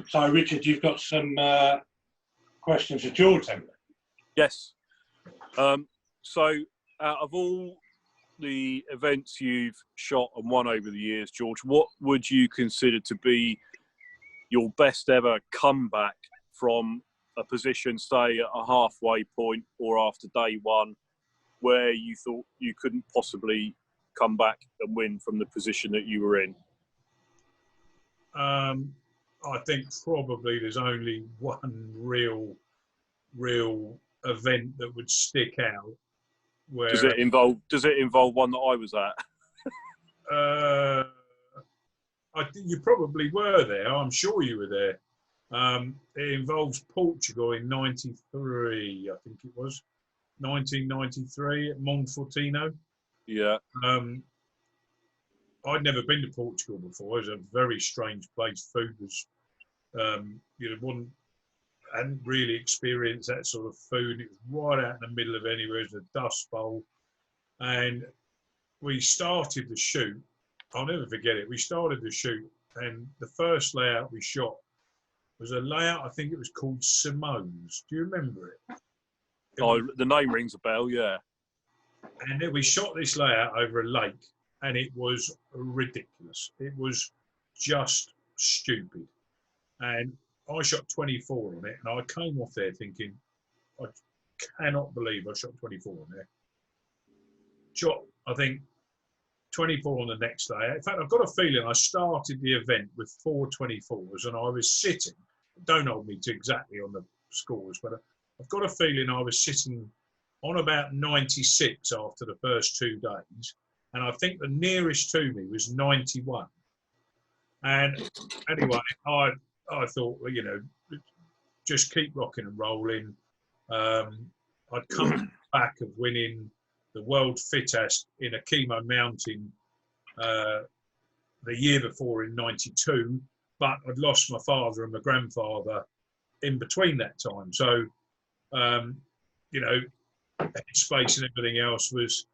So, Richard, you've got some questions for George then? Yes. So, out of all the events you've shot and won over the years, George, what would you consider to be your best ever comeback from a position, say, at a halfway point or after day one, where you thought you couldn't possibly come back and win from the position that you were in? I think probably there's only one real event that would stick out. Where Does it involve one that I was at? I think you probably were there. I'm sure you were there. It involves Portugal in '93, I think it was 1993 at Monfortino. Yeah. I'd never been to Portugal before. It was a very strange place. Food was, hadn't really experienced that sort of food. It was right out in the middle of anywhere. It was a dust bowl. And we started the shoot. I'll never forget it. We started the shoot, and the first layout we shot was a layout, I think it was called Simone's. Do you remember it? The name rings a bell, yeah. And then we shot this layout over a lake, and it was ridiculous. It was just stupid. And I shot 24 on it, and I came off there thinking, I cannot believe I shot 24 on there. Shot, I think, 24 on the next day. In fact, I've got a feeling I started the event with 4 24s, and I was sitting, don't hold me to exactly on the scores, but I've got a feeling I was sitting on about 96 after the first 2 days. And I think the nearest to me was 91. And anyway, I thought, well, just keep rocking and rolling. I'd come back of winning the world fittest in a chemo mountain the year before in '92, but I'd lost my father and my grandfather in between that time. So, space and everything else was,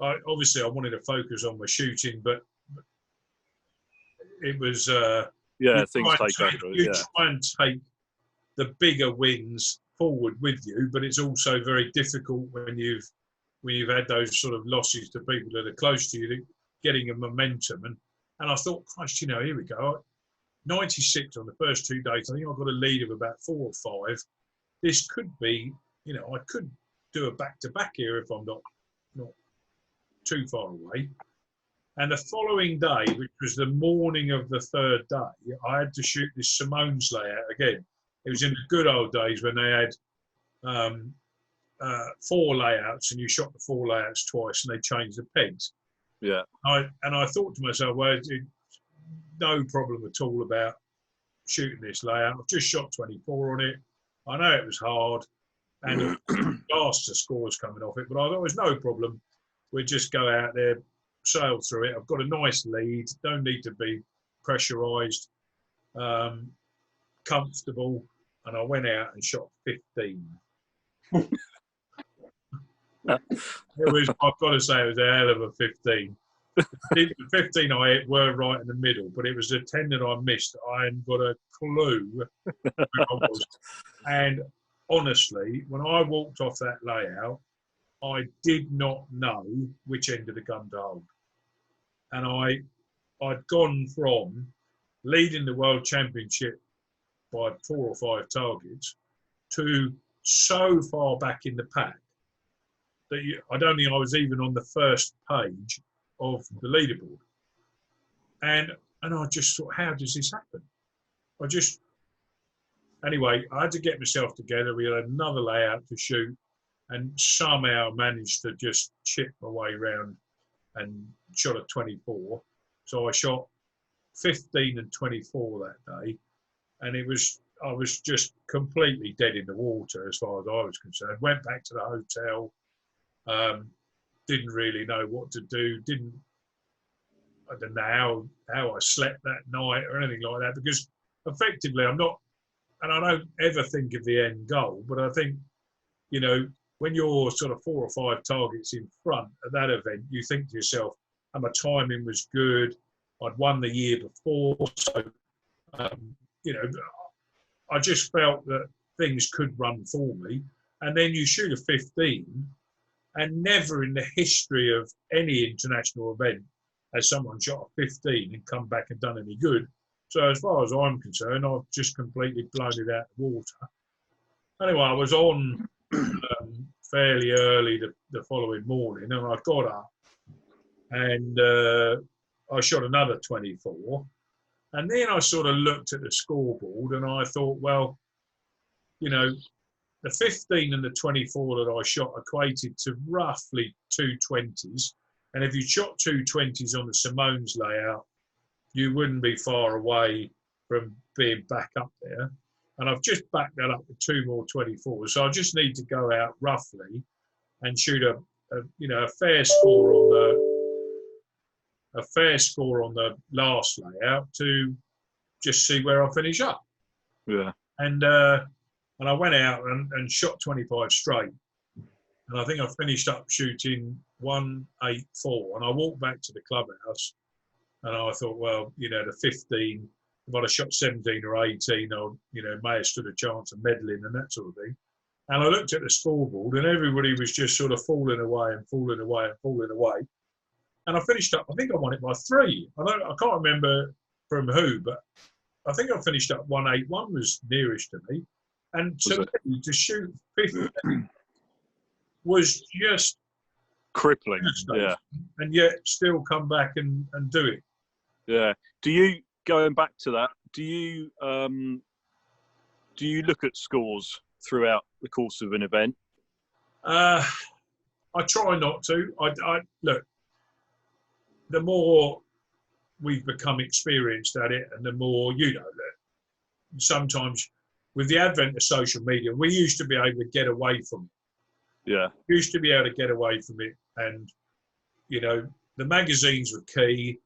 obviously I wanted to focus on my shooting, but it was, things take over. You try and take the bigger wins forward with you, but it's also very difficult when you've had those sort of losses to people that are close to you, getting a momentum. And I thought, Christ, here we go. 96 on the first 2 days. I think I've got a lead of about 4 or 5. This could be, I could do a back-to-back here if I'm not too far away. And the following day, which was the morning of the 3rd day, I had to shoot this Simone's layout again. It was in the good old days when they had 4 layouts, and you shot the 4 layouts twice, and they changed the pegs. Yeah. I thought to myself, well, it's no problem at all about shooting this layout. I've just shot 24 on it. I know it was hard, and disaster scores coming off it, but I thought it was no problem. We'd just go out there, sail through it. I've got a nice lead. Don't need to be pressurised. Comfortable. And I went out and shot 15. I've got to say, it was a hell of a 15. The 15 I hit were right in the middle, but it was the 10 that I missed. I hadn't got a clue where I was. And honestly, when I walked off that layout, I did not know which end of the gun to hold. And I'd gone from leading the World Championship by 4 or 5 targets to so far back in the pack that I don't think I was even on the first page of the leaderboard. And I just thought, how does this happen? Anyway, I had to get myself together. We had another layout to shoot, and somehow managed to just chip my way around and shot a 24. So I shot 15 and 24 that day. And I was just completely dead in the water as far as I was concerned. Went back to the hotel, didn't really know what to do. I don't know how I slept that night or anything like that, because effectively I'm not, and I don't ever think of the end goal, but I think, when you're sort of 4 or 5 targets in front at that event, you think to yourself, and my timing was good. I'd won the year before, so I just felt that things could run for me. And then you shoot a 15, and never in the history of any international event has someone shot a 15 and come back and done any good. So as far as I'm concerned, I've just completely blown it out of the water. Anyway, I was on fairly early the following morning, and I got up and I shot another 24. And then I sort of looked at the scoreboard and I thought, well, the 15 and the 24 that I shot equated to roughly 220s. And if you shot 220s on the Simone's layout, you wouldn't be far away from being back up there. And I've just backed that up with 2 more 24s. So I just need to go out roughly and shoot a fair score on the last layout to just see where I finish up. Yeah. And I went out and shot 25 straight. And I think I finished up shooting 184. And I walked back to the clubhouse and I thought, well, the 15, if I'd have shot 17 or 18, I may have stood a chance of medaling and that sort of thing. And I looked at the scoreboard and everybody was just sort of falling away and falling away and falling away. And I finished up, I think I won it by 3. I can't remember from who, but I think I finished up 181 was nearest to me. And to me, to shoot 15 was just crippling. Yeah. And yet still come back and do it. Yeah. Do you, going back to that, do you look at scores throughout the course of an event? I try not to. I look, the more we've become experienced at it and the more, sometimes with the advent of social media, we used to be able to get away from it. Yeah. We used to be able to get away from it. And, the magazines were key.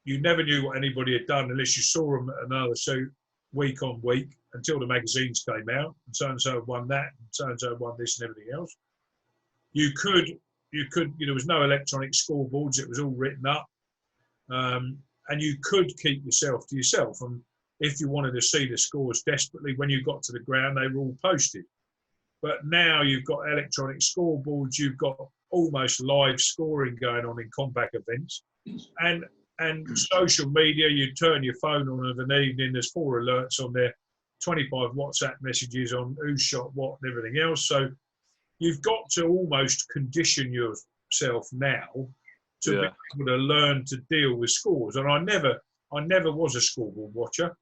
You never knew what anybody had done unless you saw them at another suit week on week until the magazines came out and so won that and so won this and everything else. You could, there was no electronic scoreboards. It was all written up. And you could keep yourself to yourself. And if you wanted to see the scores desperately, when you got to the ground, they were all posted. But now you've got electronic scoreboards, you've got almost live scoring going on in compact events. And social media, you turn your phone on of an evening, there's 4 alerts on there, 25 WhatsApp messages on who shot what and everything else. So you've got to almost condition yourself now to be able to learn to deal with scores. And I never was a scoreboard watcher.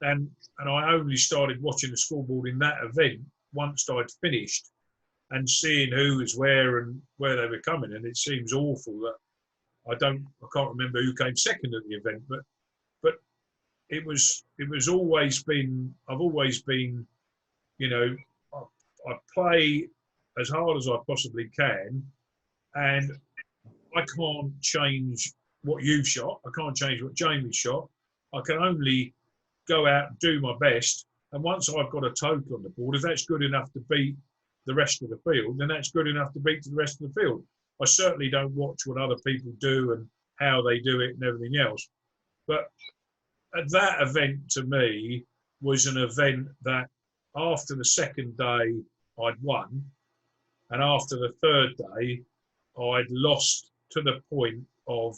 And I only started watching the scoreboard in that event once I'd finished and seeing who was where and where they were coming. And it seems awful that I can't remember who came second at the event, but it was always been, I've always been, I play as hard as I possibly can, and I can't change what you've shot. I can't change what Jamie shot. I can only go out and do my best. And once I've got a total on the board, if that's good enough to beat the rest of the field, then that's good enough to beat the rest of the field. I certainly don't watch what other people do and how they do it and everything else. But that event to me was an event that after the second day I'd won, and after the third day I'd lost to the point of,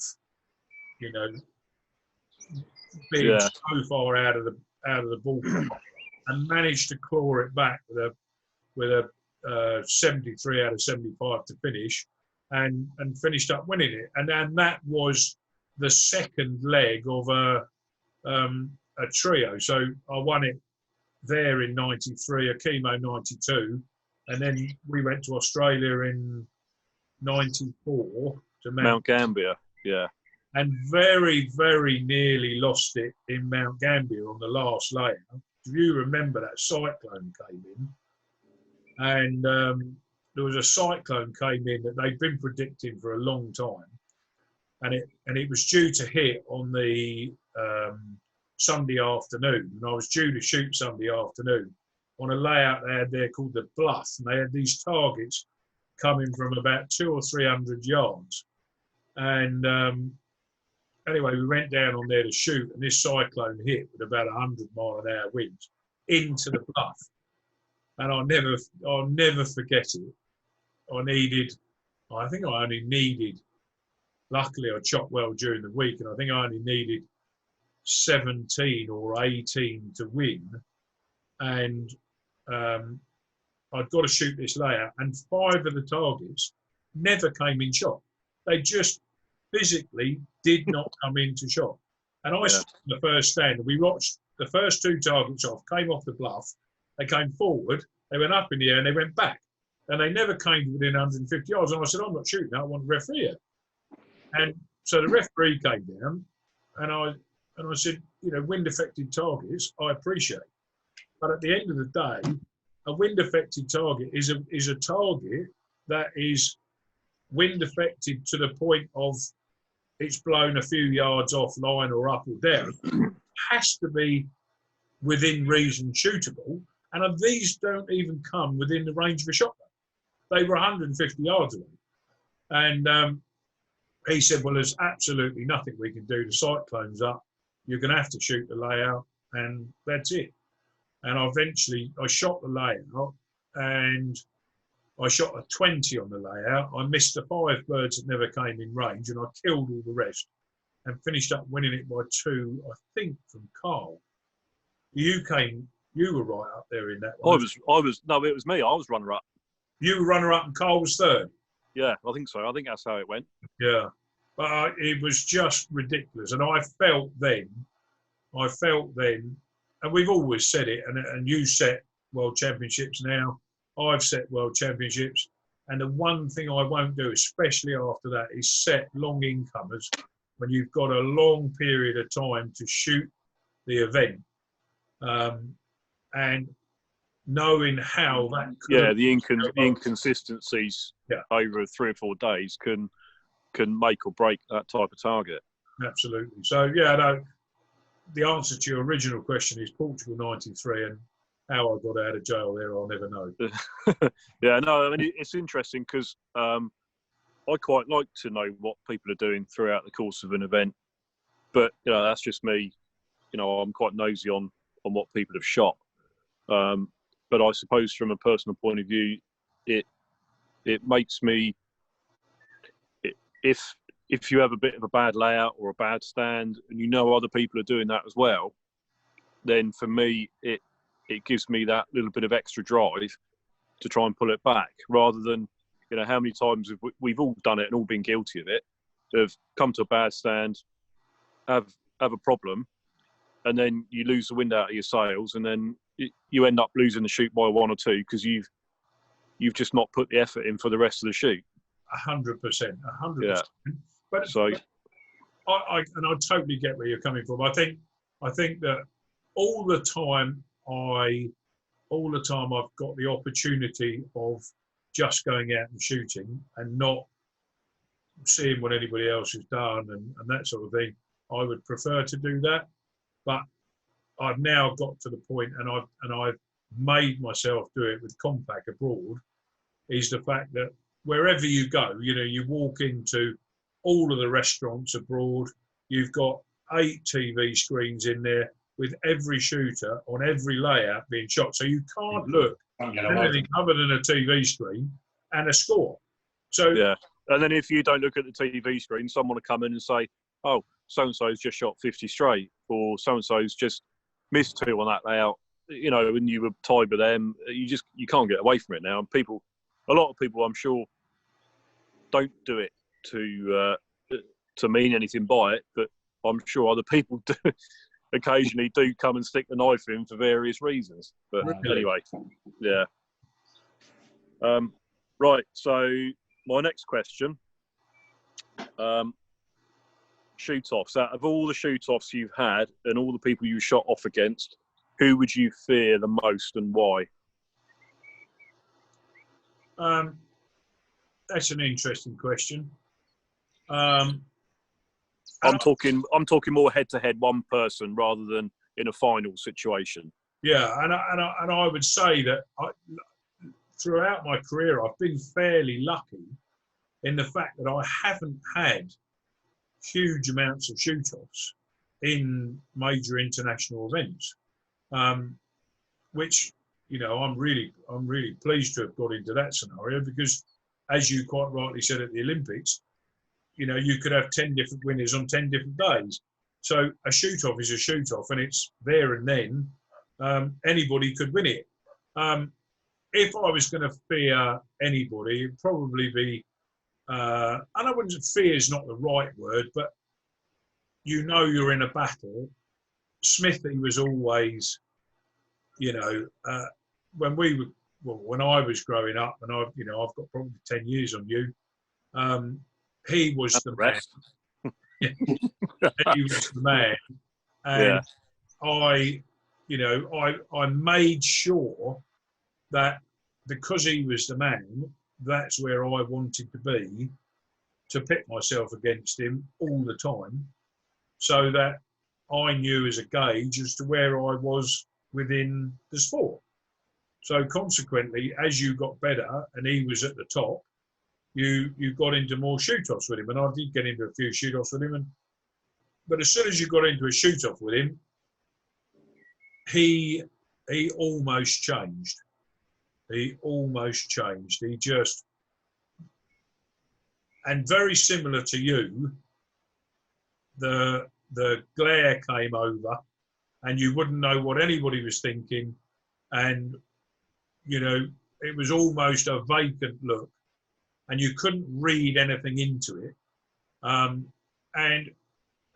being so far out of the ballpark, and managed to claw it back with a 73 out of 75 to finish, and finished up winning it. And that was the second leg of a trio. So I won it there in 93, a chemo 92, and then we went to Australia in 94 to Mount Gambier. Yeah. And very, very nearly lost it in Mount Gambier on the last layout. If you remember, that cyclone came in, and there was a cyclone came in that they'd been predicting for a long time, and it was due to hit on the Sunday afternoon, and I was due to shoot Sunday afternoon on a layout they had there called the Bluff, and they had these targets coming from about 200 or 300 yards, and anyway, we went down on there to shoot, and this cyclone hit with about 100-mile-an-hour winds into the bluff. And I'll never forget it. I think I only needed, luckily I shot well during the week, and I think I only needed 17 or 18 to win. And I'd got to shoot this layout, and 5 of the targets never came in shot. They just physically did not come into shot. And I stood in the first stand, and we watched the first 2 targets off, came off the bluff, they came forward, they went up in the air, and they went back. And they never came within 150 yards. And I said, I'm not shooting, I want a referee here. And so the referee came down, and I said, wind-affected targets, I appreciate. But at the end of the day, a wind-affected target is a target that is wind-affected to the point of it's blown a few yards offline or up or down. It has to be within reason shootable. And these don't even come within the range of a shotgun. They were 150 yards away. And he said, well, there's absolutely nothing we can do. The cyclone's up. You're going to have to shoot the layout, and that's it. And I shot the layout, and I shot a 20 on the layout. I missed the 5 birds that never came in range, and I killed all the rest and finished up winning it by 2, I think, from Carl. You were right up there in that one. No, it was me. I was runner-up. You were runner-up and Carl was 3rd? Yeah, I think so. I think that's how it went. Yeah. But it was just ridiculous. And I felt then, and we've always said it, and you set world championships now, I've set world championships, and the one thing I won't do, especially after that, is set long incomers when you've got a long period of time to shoot the event. And knowing how that the inconsistencies over 3 or 4 days can make or break that type of target. Absolutely. So the answer to your original question is Portugal 93, and how I got out of jail there, I'll never know. Yeah, no, I mean, it's interesting because I quite like to know what people are doing throughout the course of an event, but that's just me. I'm quite nosy on what people have shot. But I suppose from a personal point of view, it makes me, if you have a bit of a bad layout or a bad stand and other people are doing that as well, then for me, it gives me that little bit of extra drive to try and pull it back, rather than, how many times we've all done it and all been guilty of it, have come to a bad stand, have a problem, and then you lose the wind out of your sails, and then you end up losing the shoot by 1 or 2 because you've just not put the effort in for the rest of the shoot. 100%. Yeah. But so, I totally get where you're coming from. I think that all the time I've got the opportunity of just going out and shooting and not seeing what anybody else has done and that sort of thing. I would prefer to do that, but I've now got to the point, and I've made myself do it with Compact abroad, is the fact that wherever you go, you walk into all of the restaurants abroad, you've got 8 TV screens in there with every shooter on every layout being shot. So you can't look at anything other than a TV screen and a score. So yeah. And then if you don't look at the TV screen, someone will come in and say, oh, so-and-so's just shot 50 straight, or so-and-so's just missed 2 on that layout. When you were tied with them, you can't get away from it now. And a lot of people, I'm sure, don't do it to mean anything by it, but I'm sure other people do occasionally do come and stick the knife in for various reasons. But anyway, yeah. Right, so my next question, shoot-offs. Out of all the shoot-offs you've had and all the people you shot off against, who would you fear the most and why? That's an interesting question. I'm talking more head-to-head, one person, rather than in a final situation. Yeah, and I would say that throughout my career, I've been fairly lucky in the fact that I haven't had huge amounts of shoot-offs in major international events, which, you know, I'm really pleased to have got into that scenario, because, as you quite rightly said at the Olympics, you know, you could have 10 different winners on 10 different days. So a shoot-off is a shoot-off, and it's there and then. Anybody could win it. If I was going to fear anybody, it'd probably be, and I wouldn't, fear is not the right word, but you know you're in a battle. Smithy was always, you know, when I was growing up, and I've got probably 10 years on you, he was the man. He was the man. And I made sure that because he was the man, that's where I wanted to be, to pit myself against him all the time, so that I knew as a gauge as to where I was within the sport. So consequently, as you got better and he was at the top, you got into more shoot-offs with him. And I did get into a few shoot-offs with him. But as soon as you got into a shoot-off with him, he almost changed. He almost changed. He just, and very similar to you, the glare came over, and you wouldn't know what anybody was thinking, and you know, it was almost a vacant look, and you couldn't read anything into it. And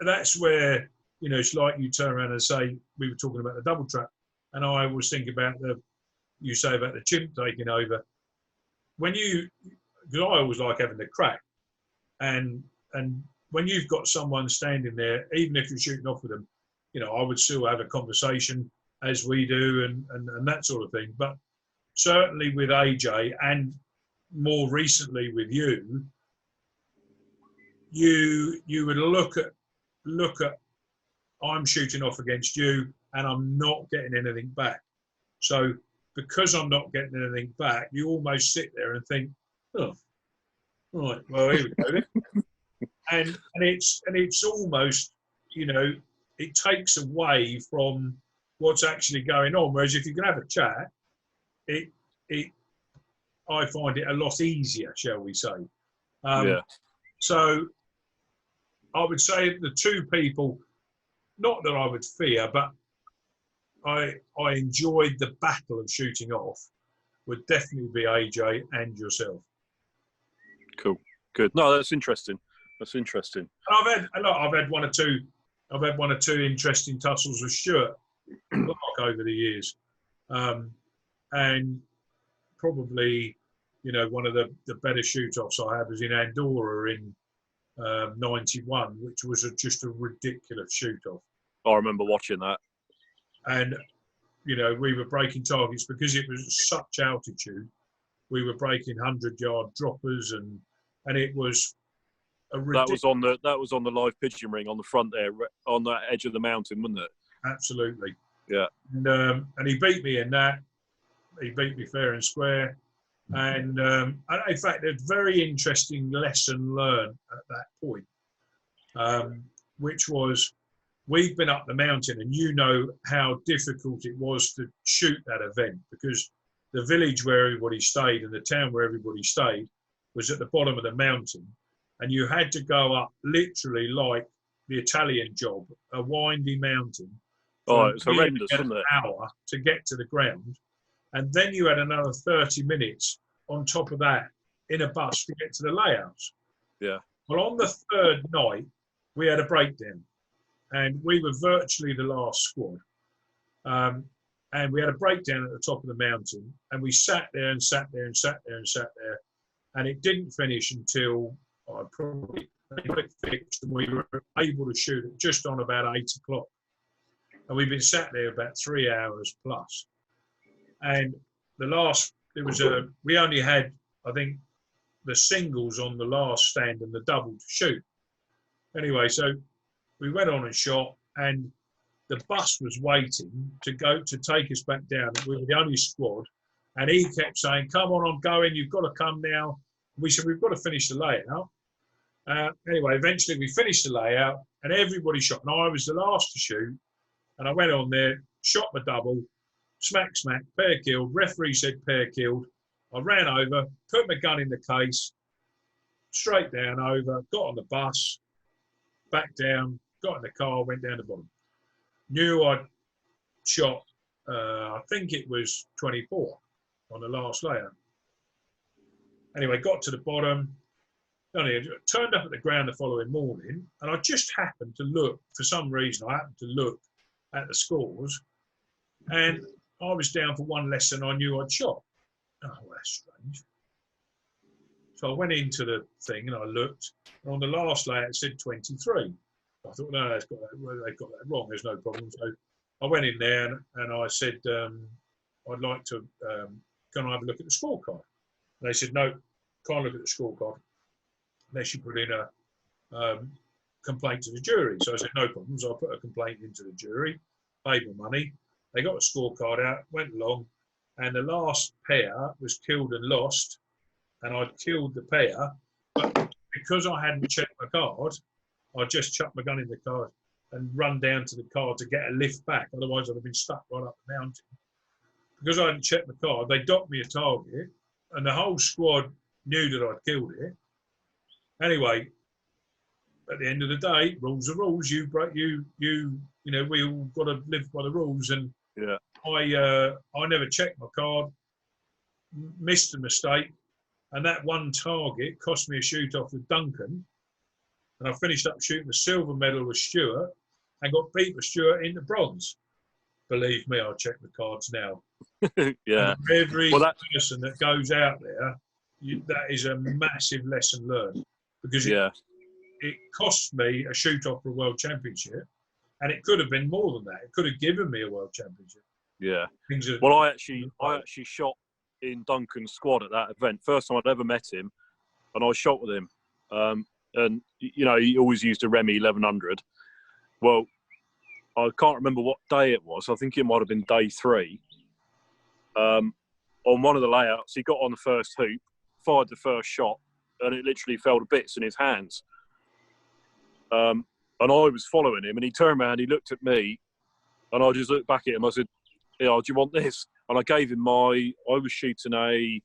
that's where, you know, it's like you turn around and say, we were talking about the double trap, and I was thinking about you say about the chimp taking over. Because I always like having the crack, and when you've got someone standing there, even if you're shooting off with them, you know, I would still have a conversation as we do, and that sort of thing. But certainly with AJ, and more recently with you would look at I'm shooting off against you and I'm not getting anything back. So because I'm not getting anything back, you almost sit there and think, oh, right, well, here we go then. and it's almost, you know, it takes away from what's actually going on. Whereas if you can have a chat, I find it a lot easier, shall we say. So I would say the two people, not that I would fear, but I enjoyed the battle of shooting off, would definitely be AJ and yourself. Cool, good. No, that's interesting. That's interesting. And I've had one or two interesting tussles with Stuart Clark over the years, and probably, you know, one of the better shoot-offs I had was in Andorra in '91, which was just a ridiculous shoot-off. I remember watching that. And, you know, we were breaking targets because it was such altitude. We were breaking 100-yard droppers, and it was a ridiculous... That was on the live pigeon ring on the front there, on that edge of the mountain, wasn't it? Absolutely. Yeah. And he beat me in that. He beat me fair and square. And in fact, a very interesting lesson learned at that point, which was, we've been up the mountain, and you know how difficult it was to shoot that event, because the village where everybody stayed and the town where everybody stayed was at the bottom of the mountain, and you had to go up literally like the Italian job, a windy mountain. Oh, it was horrendous, wasn't it? An hour to get to the ground. And then you had another 30 minutes on top of that in a bus to get to the layouts. Yeah. Well, on the third night, we had a breakdown, and we were virtually the last squad. And we had a breakdown at the top of the mountain, and we sat there and sat there and sat there and sat there. And it didn't finish until probably got it fixed, and we were able to shoot it just on about 8 o'clock. And we've been sat there about 3 hours plus. And we only had, I think, the singles on the last stand and the double to shoot. Anyway, so we went on and shot, and the bus was waiting to take us back down. We were the only squad, and he kept saying, "Come on, I'm going. You've got to come now." We said, "We've got to finish the layout." Anyway, eventually we finished the layout and everybody shot. And I was the last to shoot. And I went on there, shot my double, smack, pair killed. Referee said pair killed. I ran over, put my gun in the case, straight down over, got on the bus, back down, got in the car, went down the bottom. Knew I'd shot, I think it was 24 on the last layout. Anyway, got to the bottom, turned up at the ground the following morning, and I just happened to look, for some reason, I happened to look at the scores, and I was down for one less than I knew I'd shot. Oh, that's strange. So I went into the thing and I looked, and on the last layout it said 23. I thought, no, they've got that wrong, there's no problem. So I went in there and I said, I'd like to, can I have a look at the scorecard? And they said, no, can't look at the scorecard unless you put in a complaint to the jury. So I said, no problems. I put a complaint into the jury, paid my money. They got a scorecard out, went along, and the last pair was killed and lost, and I'd killed the pair. But because I hadn't checked my card, I just chucked my gun in the car and run down to the car to get a lift back. Otherwise, I'd have been stuck right up the mountain. Because I hadn't checked the card, they docked me a target, and the whole squad knew that I'd killed it. Anyway, at the end of the day, rules are rules. You know, we all got to live by the rules. And yeah, I never checked my card, missed a mistake, and that one target cost me a shoot off with Duncan. And I finished up shooting the silver medal with Stuart and got beat with Stuart in the bronze. Believe me, I check the cards now. Yeah. And every person that goes out there, that is a massive lesson learned, because it cost me a shoot off for a world championship, and it could have been more than that. It could have given me a world championship. Yeah. Well, I actually shot in Duncan's squad at that event. First time I'd ever met him, and I shot with him. And you know, he always used a Remy 1100. Well, I can't remember what day it was. I think it might have been day 3. On one of the layouts, he got on the first hoop, fired the first shot, and it literally fell to bits in his hands. And I was following him, and he turned around, he looked at me, and I just looked back at him. I said, "Yeah, do you want this?" And I gave him I was shooting I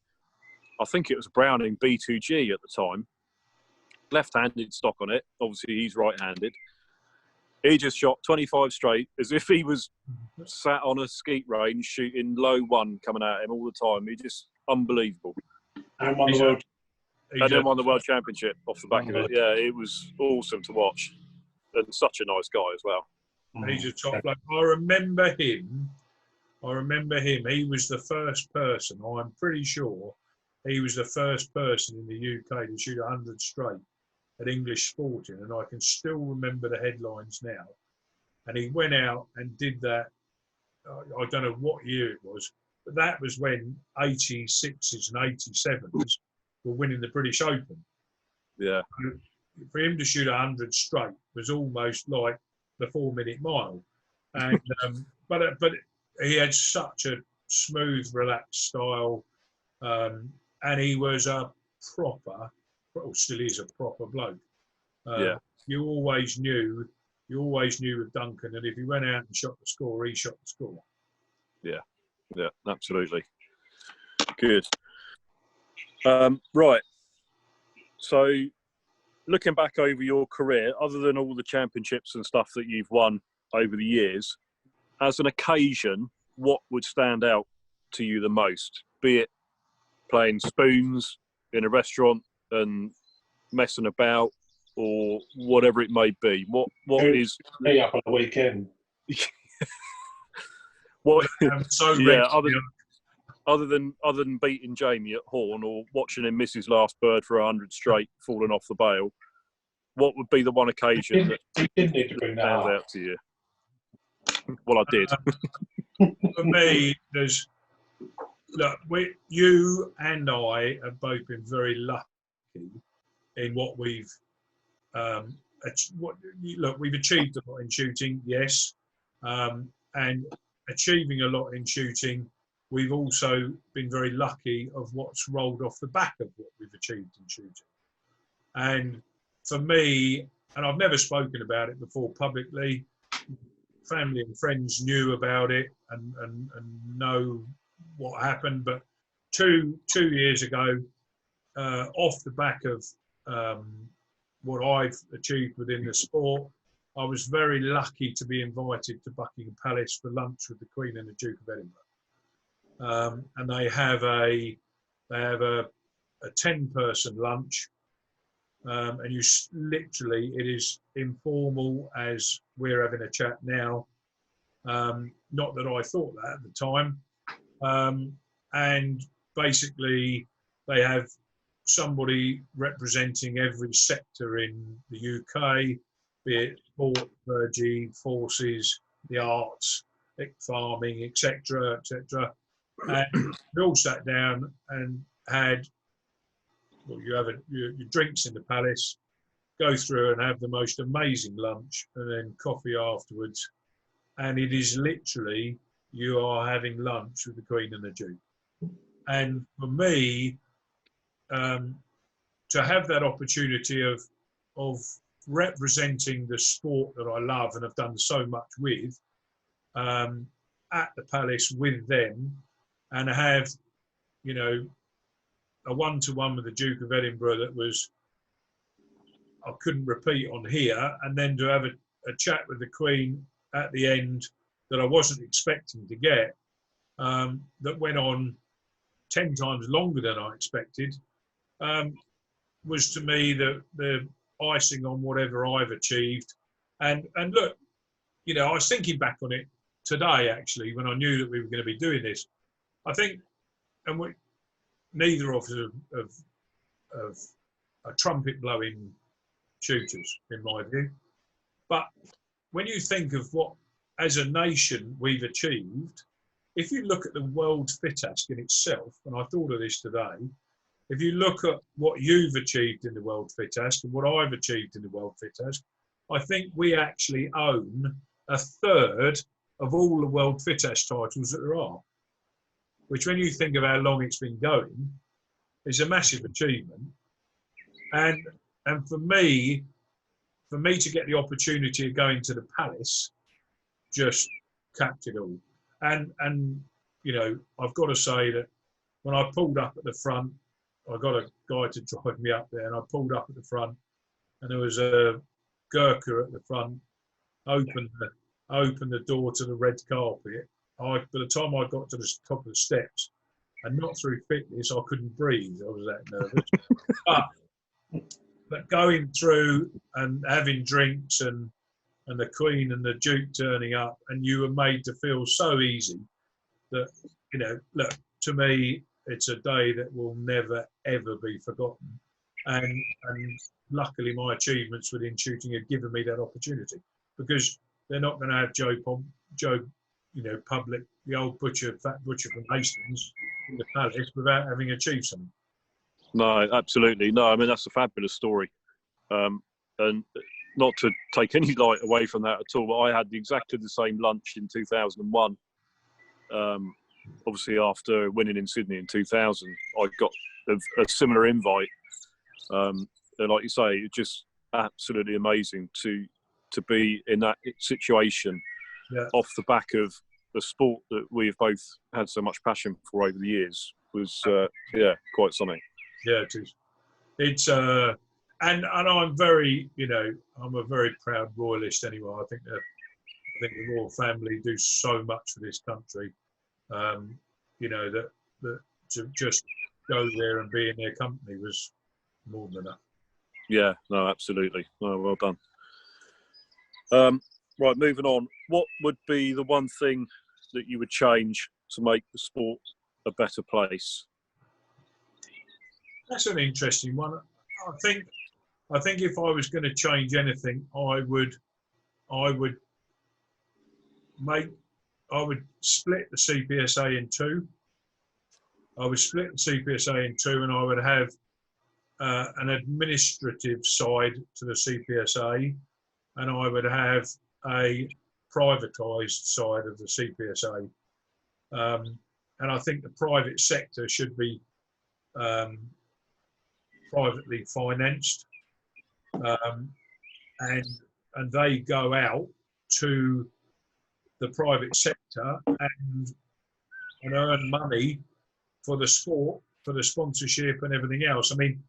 think it was a Browning B2G at the time, left-handed stock on it. Obviously, he's right-handed. He just shot 25 straight, as if he was sat on a skeet range shooting low 1 coming at him all the time. He just unbelievable. And won the world. And then won the world championship off the back of it. Yeah, it was awesome to watch, and such a nice guy as well. He's a top bloke. I remember him. He was the first person. I'm pretty sure he was the first person in the UK to shoot 100 straight at English Sporting, and I can still remember the headlines now. And he went out and did that. I don't know what year it was, but that was when 86s and 87s were winning the British Open. Yeah. For him to shoot 100 straight was almost like the 4-minute mile. And but he had such a smooth, relaxed style, and he was a proper, well, still is a proper bloke. You always knew with Duncan that if he went out and shot the score, he shot the score. Yeah, absolutely. Good. Right. So, looking back over your career, other than all the championships and stuff that you've won over the years, as an occasion, what would stand out to you the most? Be it playing spoons in a restaurant and messing about, or whatever it may be. What is me up on the weekend? What? Other than beating Jamie at Horn or watching him miss his last bird for 100 straight, falling off the bail, what would be the one occasion that didn't need to bring that stands out to you? Well, I did. For me, you and I have both been very lucky in what we've we've achieved a lot in shooting, yes, and achieving a lot in shooting. We've also been very lucky of what's rolled off the back of what we've achieved in shooting. And for me, and I've never spoken about it before publicly, family and friends knew about it and know what happened. But two years ago, off the back of what I've achieved within the sport, I was very lucky to be invited to Buckingham Palace for lunch with the Queen and the Duke of Edinburgh. And they have a 10-person lunch, and you literally, it is informal as we're having a chat now. Not that I thought that at the time. And basically, they have somebody representing every sector in the UK, be it sport, clergy, forces, the arts, farming, etc., etc. And we all sat down and had, well, you have your drinks in the palace, go through and have the most amazing lunch, and then coffee afterwards. And it is literally, you are having lunch with the Queen and the Duke. And for me, to have that opportunity of representing the sport that I love and have done so much with, at the palace with them, and have, you know, a one-to-one with the Duke of Edinburgh that was, I couldn't repeat on here, and then to have a chat with the Queen at the end that I wasn't expecting to get, that went on 10 times longer than I expected, was to me the icing on whatever I've achieved. And look, you know, I was thinking back on it today, actually, when I knew that we were going to be doing this. I think, and neither of us are trumpet blowing shooters, in my view. But when you think of what, as a nation, we've achieved, if you look at the World Fit Ask in itself, and I thought of this today, if you look at what you've achieved in the World Fit Ask and what I've achieved in the World Fit Ask, I think we actually own a third of all the World Fit Ask titles that there are, which, when you think of how long it's been going, is a massive achievement. And for me to get the opportunity of going to the palace, just capped it all. And you know, I've got to say that when I pulled up at the front, I got a guy to drive me up there, and I pulled up at the front, and there was a Gurkha at the front, opened the door to the red carpet. By the time I got to the top of the steps, and not through fitness, I couldn't breathe. I was that nervous. But going through and having drinks and the Queen and the Duke turning up, and you were made to feel so easy that, you know, look, to me, it's a day that will never, ever be forgotten. And luckily, my achievements within shooting have given me that opportunity, because they're not going to have Joe, you know, Public, the old fat butcher from Hastings, in the palace without having achieved something. No, absolutely. No, I mean, that's a fabulous story. And not to take any light away from that at all, but I had exactly the same lunch in 2001. Obviously, after winning in Sydney in 2000, I got a similar invite. And like you say, it's just absolutely amazing to be in that situation, Yeah. off the back of the sport that we've both had so much passion for over the years. Was quite something. Yeah, it is. It's and I'm very, you know, I'm a very proud royalist anyway. I think the royal family do so much for this country. You know, that to just go there and be in their company was more than enough. Yeah, no, absolutely. No, well done. Right, moving on. What would be the one thing that you would change to make the sport a better place? That's an interesting one. I think if I was going to change anything, I would split the CPSA in two. I would split the CPSA in two, and I would have an administrative side to the CPSA, and I would have a privatised side of the CPSA. And I think the private sector should be privately financed, and they go out to the private sector and earn money for the sport, for the sponsorship and everything else. I mean,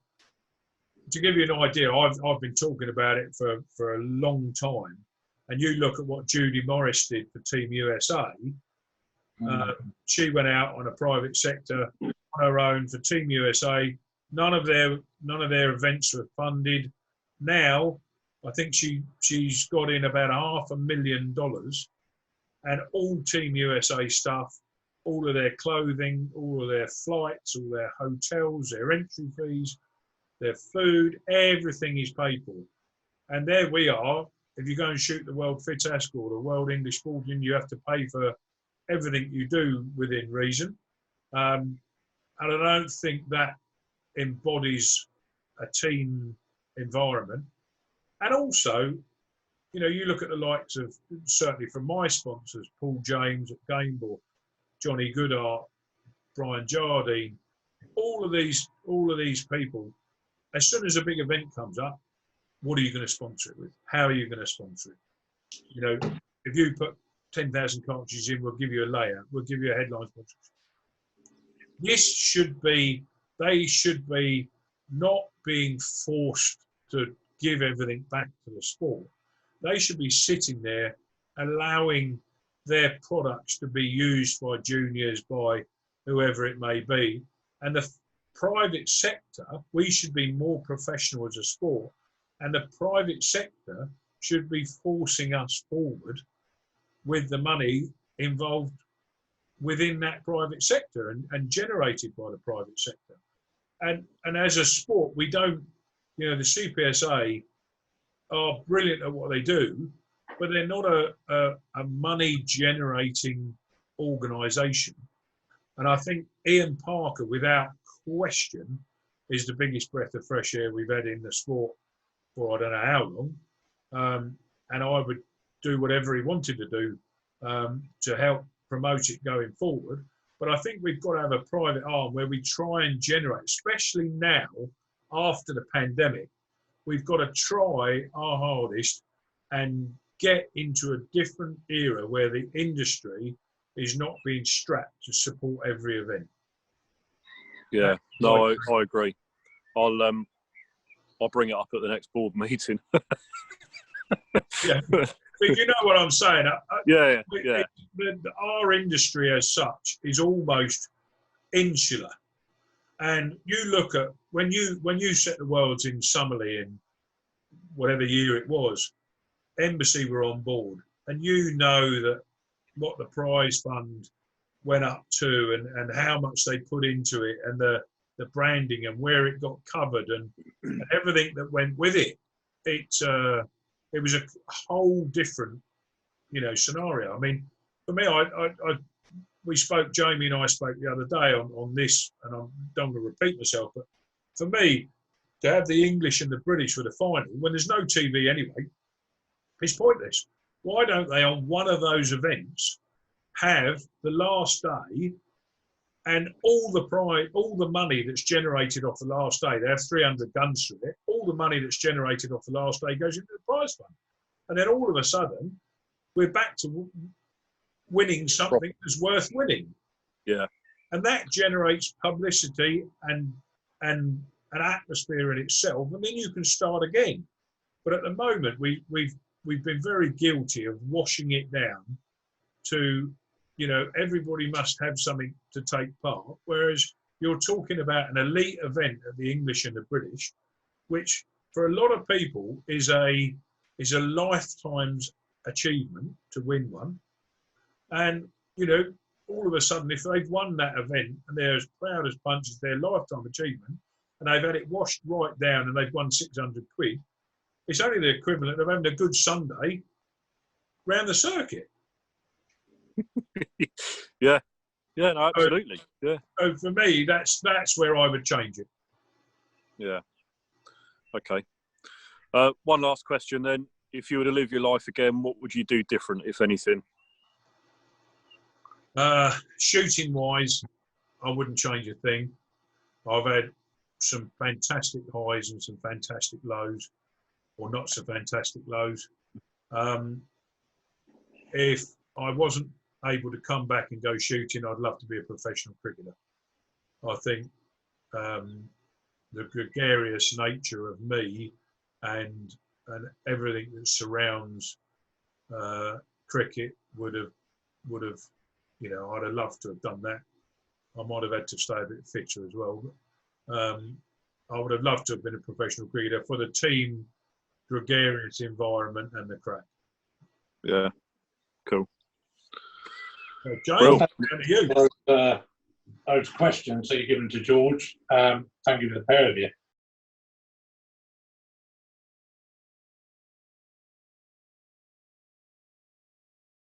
to give you an idea, I've been talking about it for a long time. And you look at what Judy Morris did for Team USA. She went out on a private sector on her own for Team USA. None of their events were funded. Now, I think she's got in about $500,000, and all Team USA stuff, all of their clothing, all of their flights, all their hotels, their entry fees, their food, everything is paid for. And there we are. If you go and shoot the World FITASC or the World English Sporting, you have to pay for everything you do within reason. And I don't think that embodies a team environment. And also, you know, you look at the likes of, certainly from my sponsors, Paul James at Gameball, Johnny Goodart, Brian Jardine, all of these people, as soon as a big event comes up, what are you going to sponsor it with? How are you going to sponsor it? You know, if you put 10,000 cartridges in, we'll give you a layout, we'll give you a headline sponsorship. They should be not being forced to give everything back to the sport. They should be sitting there allowing their products to be used by juniors, by whoever it may be. And the private sector, we should be more professional as a sport. And the private sector should be forcing us forward with the money involved within that private sector and generated by the private sector. And as a sport, we don't, you know, the CPSA are brilliant at what they do, but they're not a money generating organisation. And I think Ian Parker, without question, is the biggest breath of fresh air we've had in the sport for I don't know how long. And I would do whatever he wanted to do to help promote it going forward. But I think we've got to have a private arm where we try and generate, especially now after the pandemic, we've got to try our hardest and get into a different era where the industry is not being strapped to support every event. Yeah, no, I agree. I'll bring it up at the next board meeting. Yeah, but you know what I'm saying. Yeah. Our industry as such is almost insular. And you look at when you set the Worlds in Summerley in whatever year it was, Embassy were on board, and you know that what the prize fund went up to and how much they put into it and the branding and where it got covered and everything that went with it. It was a whole different, you know, scenario. I mean, for me, we spoke, Jamie and I spoke the other day on this, and I don't want to repeat myself, but for me, to have the English and the British for the final, when there's no TV anyway, it's pointless. Why don't they, on one of those events, have the last day and all the money that's generated off the last day, they have 300 guns through it, all the money that's generated off the last day goes into the prize fund. And then all of a sudden, we're back to winning something that's worth winning. Yeah. And that generates publicity and an atmosphere in itself, and then you can start again. But at the moment, we've been very guilty of washing it down to, you know, everybody must have something to take part, whereas you're talking about an elite event at the English and the British, which for a lot of people is a lifetime's achievement to win one. And, you know, all of a sudden, if they've won that event and they're as proud as punch as their lifetime achievement, and they've had it washed right down and they've won 600 quid, it's only the equivalent of having a good Sunday round the circuit. Yeah, no, absolutely. Yeah. So for me, that's where I would change it. Yeah. Okay. One last question then. If you were to live your life again, what would you do different, if anything? Shooting wise, I wouldn't change a thing. I've had some fantastic highs and some fantastic lows. or not so fantastic lows. If I wasn't able to come back and go shooting, I'd love to be a professional cricketer. I think the gregarious nature of me and everything that surrounds cricket would have, you know, I'd have loved to have done that. I might have had to stay a bit fitter as well. But, I would have loved to have been a professional cricketer for the team, gregarious environment and the crack. Yeah, cool. James, Well, down to you. Those questions that you're giving to George. Thank you to the pair of you.